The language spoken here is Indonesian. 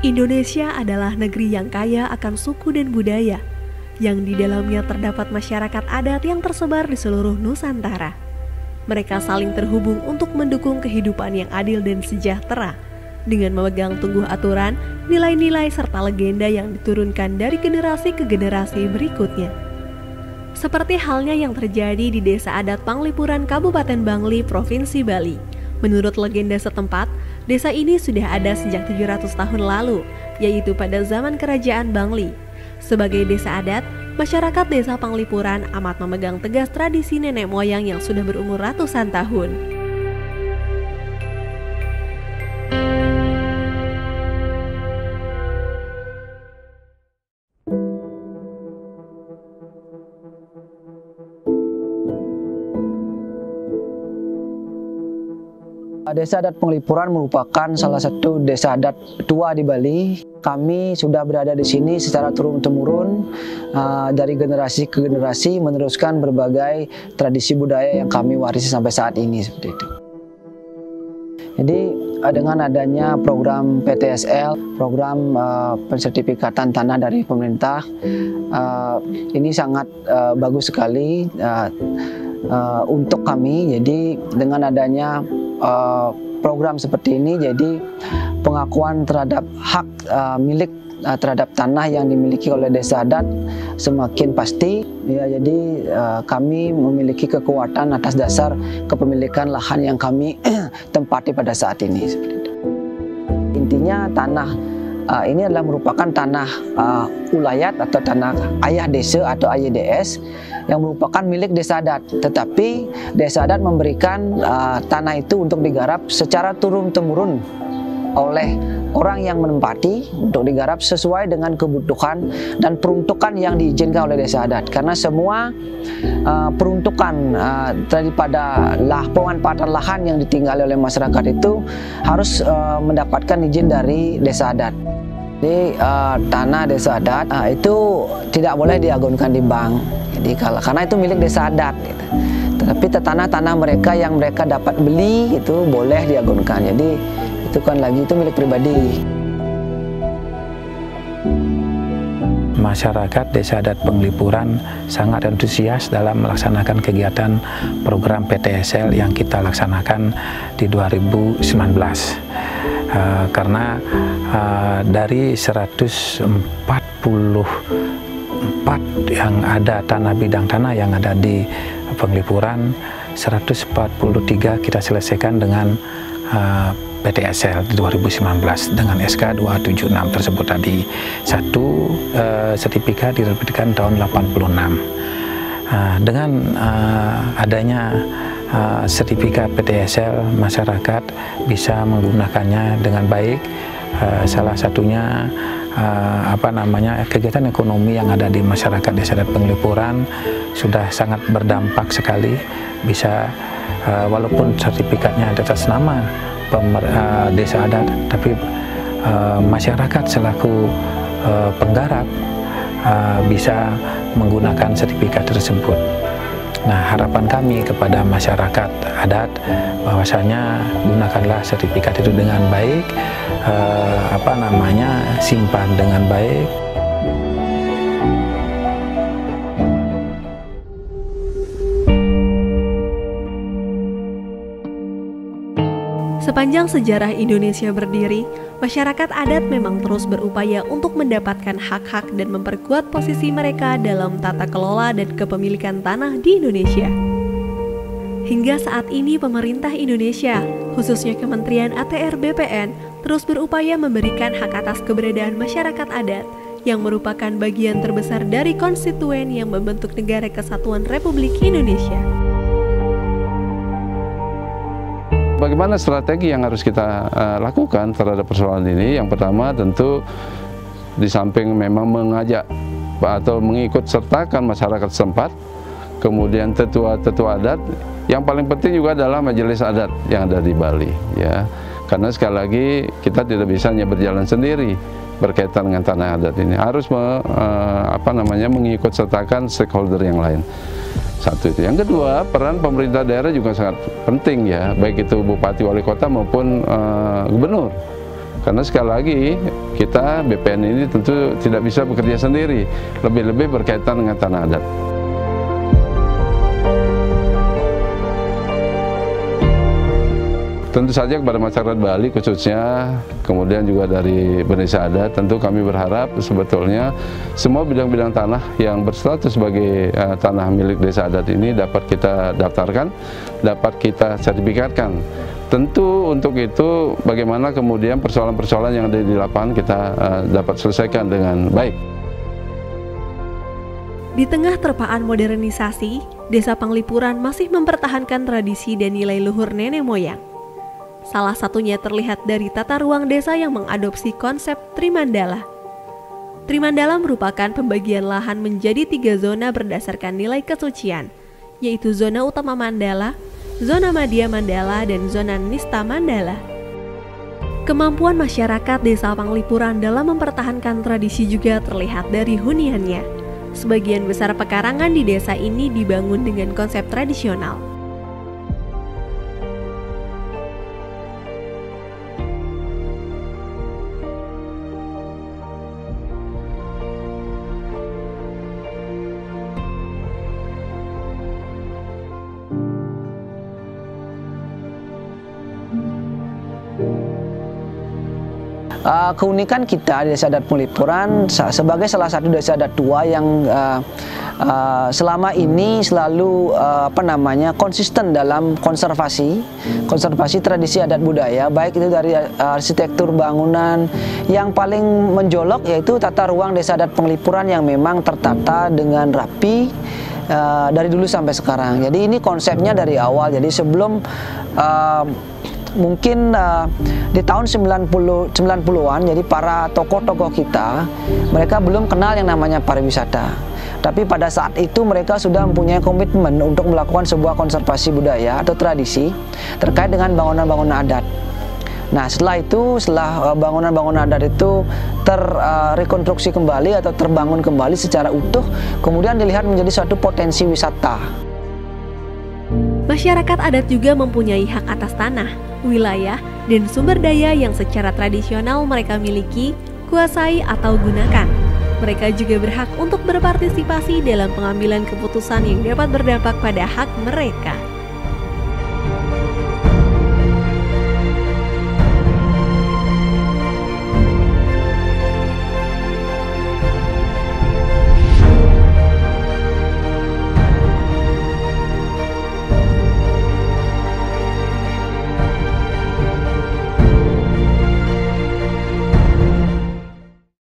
Indonesia adalah negeri yang kaya akan suku dan budaya, yang di dalamnya terdapat masyarakat adat yang tersebar di seluruh Nusantara. Mereka saling terhubung untuk mendukung kehidupan yang adil dan sejahtera, dengan memegang teguh aturan, nilai-nilai serta legenda yang diturunkan dari generasi ke generasi berikutnya. Seperti halnya yang terjadi di Desa Adat Panglipuran Kabupaten Bangli, Provinsi Bali. Menurut legenda setempat, desa ini sudah ada sejak 700 tahun lalu, yaitu pada zaman Kerajaan Bangli. Sebagai desa adat, masyarakat Desa Panglipuran amat memegang tegas tradisi nenek moyang yang sudah berumur ratusan tahun. Desa Adat Panglipuran merupakan salah satu desa adat tua di Bali. Kami sudah berada di sini secara turun-temurun dari generasi ke generasi, meneruskan berbagai tradisi budaya yang kami warisi sampai saat ini seperti itu. Jadi dengan adanya program PTSL, program pensertifikatan tanah dari pemerintah, ini sangat bagus sekali untuk kami. Jadi dengan adanya program seperti ini, jadi pengakuan terhadap hak milik terhadap tanah yang dimiliki oleh desa adat semakin pasti. Ya, jadi kami memiliki kekuatan atas dasar kepemilikan lahan yang kami tempati pada saat ini. Intinya tanah ini adalah merupakan tanah ulayat atau tanah ayah desa atau AYDS yang merupakan milik desa adat. Tetapi desa adat memberikan tanah itu untuk digarap secara turun-temurun oleh orang yang menempati untuk digarap sesuai dengan kebutuhan dan peruntukan yang diizinkan oleh desa adat. Karena semua peruntukan daripada pemanfaatan lahan yang ditinggali oleh masyarakat itu harus mendapatkan izin dari desa adat. Jadi tanah desa adat itu tidak boleh diagunkan di bank. Jadi karena itu milik desa adat. Gitu. Tetapi tanah-tanah mereka yang mereka dapat beli itu boleh diagunkan. Jadi itu kan lagi itu milik pribadi. Masyarakat Desa Adat Panglipuran sangat antusias dalam melaksanakan kegiatan program PTSL yang kita laksanakan di 2019. Karena dari 144 yang ada bidang tanah yang ada di Panglipuran, 143 kita selesaikan dengan PTSL di 2019 dengan SK 276 tersebut tadi. Satu sertifikat diterbitkan tahun 86. Dengan adanya sertifikat PTSL, masyarakat bisa menggunakannya dengan baik. Salah satunya kegiatan ekonomi yang ada di masyarakat Desa Adat Panglipuran sudah sangat berdampak sekali. Bisa walaupun sertifikatnya atas nama desa adat, tapi masyarakat selaku penggarap bisa menggunakan sertifikat tersebut. Nah, harapan kami kepada masyarakat adat bahwasanya gunakanlah sertifikat itu dengan baik, simpan dengan baik. Sepanjang sejarah Indonesia berdiri, masyarakat adat memang terus berupaya untuk mendapatkan hak-hak dan memperkuat posisi mereka dalam tata kelola dan kepemilikan tanah di Indonesia. Hingga saat ini pemerintah Indonesia, khususnya Kementerian ATR BPN, terus berupaya memberikan hak atas keberadaan masyarakat adat yang merupakan bagian terbesar dari konstituen yang membentuk Negara Kesatuan Republik Indonesia. Bagaimana strategi yang harus kita lakukan terhadap persoalan ini? Yang pertama tentu di samping memang mengajak atau mengikut sertakan masyarakat setempat, kemudian tetua-tetua adat, yang paling penting juga adalah majelis adat yang ada di Bali, ya. Karena sekali lagi kita tidak bisa hanya berjalan sendiri berkaitan dengan tanah adat ini, harus mengikut sertakan stakeholder yang lain. Satu itu. Yang kedua, peran pemerintah daerah juga sangat penting, ya, baik itu bupati, wali kota maupun gubernur. Karena sekali lagi kita BPN ini tentu tidak bisa bekerja sendiri, lebih-lebih berkaitan dengan tanah adat. Tentu saja kepada masyarakat Bali khususnya, kemudian juga dari Desa Adat, tentu kami berharap sebetulnya semua bidang-bidang tanah yang berstatus sebagai tanah milik Desa Adat ini dapat kita daftarkan, dapat kita sertifikatkan. Tentu untuk itu bagaimana kemudian persoalan-persoalan yang ada di lapangan kita dapat selesaikan dengan baik. Di tengah terpaan modernisasi, Desa Panglipuran masih mempertahankan tradisi dan nilai luhur nenek moyang. Salah satunya terlihat dari tata ruang desa yang mengadopsi konsep Trimandala. Trimandala merupakan pembagian lahan menjadi 3 zona berdasarkan nilai kesucian, yaitu zona utama Mandala, zona Madya Mandala, dan zona Nista Mandala. Kemampuan masyarakat Desa Panglipuran dalam mempertahankan tradisi juga terlihat dari huniannya. Sebagian besar pekarangan di desa ini dibangun dengan konsep tradisional. Keunikan kita di Desa Adat Panglipuran sebagai salah satu desa adat tua yang selama ini selalu konsisten dalam konservasi tradisi adat budaya, baik itu dari arsitektur bangunan. Yang paling menjolok yaitu tata ruang Desa Adat Panglipuran yang memang tertata dengan rapi dari dulu sampai sekarang. Jadi ini konsepnya dari awal. Jadi sebelum mungkin di tahun 90-an, jadi para tokoh-tokoh kita, mereka belum kenal yang namanya pariwisata. Tapi pada saat itu mereka sudah mempunyai komitmen untuk melakukan sebuah konservasi budaya atau tradisi terkait dengan bangunan-bangunan adat. Nah, setelah bangunan-bangunan adat itu terrekonstruksi kembali atau terbangun kembali secara utuh, kemudian dilihat menjadi suatu potensi wisata. Masyarakat adat juga mempunyai hak atas tanah, wilayah, dan sumber daya yang secara tradisional mereka miliki, kuasai, atau gunakan. Mereka juga berhak untuk berpartisipasi dalam pengambilan keputusan yang dapat berdampak pada hak mereka.